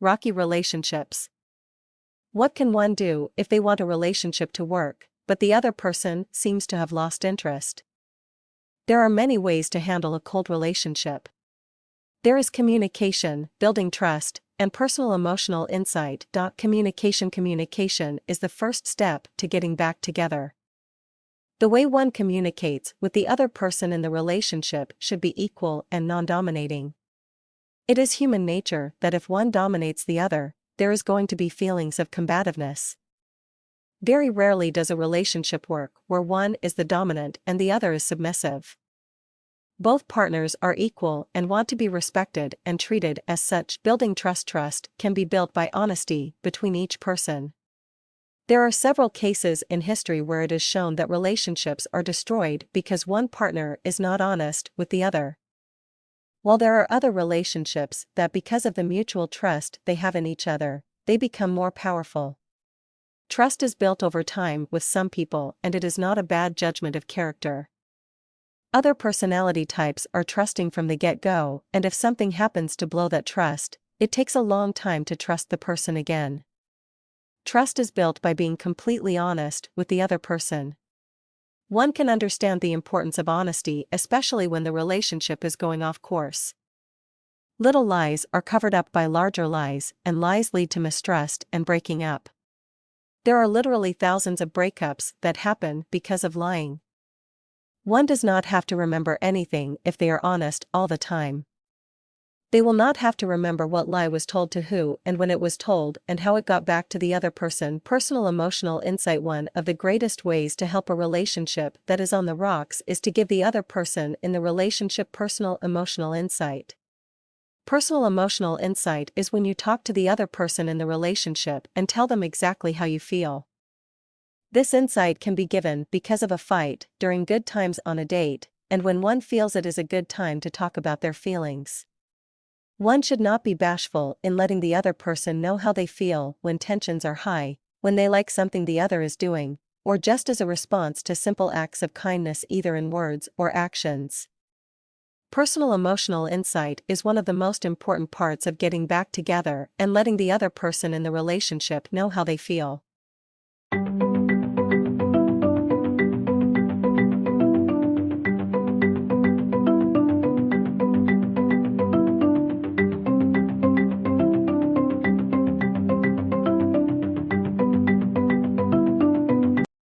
Rocky relationships. What can one do if they want a relationship to work, but the other person seems to have lost interest? There are many ways to handle a cold relationship. There is communication, building trust, and personal emotional insight. Communication is the first step to getting back together. The way one communicates with the other person in the relationship should be equal and non-dominating. It is human nature that if one dominates the other, there is going to be feelings of combativeness. Very rarely does a relationship work where one is the dominant and the other is submissive. Both partners are equal and want to be respected and treated as such. Building trust. Trust can be built by honesty between each person. There are several cases in history where it is shown that relationships are destroyed because one partner is not honest with the other. While there are other relationships that because of the mutual trust they have in each other, they become more powerful. Trust is built over time with some people and it is not a bad judgment of character. Other personality types are trusting from the get-go, and if something happens to blow that trust, it takes a long time to trust the person again. Trust is built by being completely honest with the other person. One can understand the importance of honesty, especially when the relationship is going off course. Little lies are covered up by larger lies, and lies lead to mistrust and breaking up. There are literally thousands of breakups that happen because of lying. One does not have to remember anything if they are honest all the time. They will not have to remember what lie was told to who and when it was told and how it got back to the other person. Personal emotional insight. One of the greatest ways to help a relationship that is on the rocks is to give the other person in the relationship personal emotional insight. Personal emotional insight is when you talk to the other person in the relationship and tell them exactly how you feel. This insight can be given because of a fight, during good times on a date, and when one feels it is a good time to talk about their feelings. One should not be bashful in letting the other person know how they feel when tensions are high, when they like something the other is doing, or just as a response to simple acts of kindness either in words or actions. Personal emotional insight is one of the most important parts of getting back together and letting the other person in the relationship know how they feel.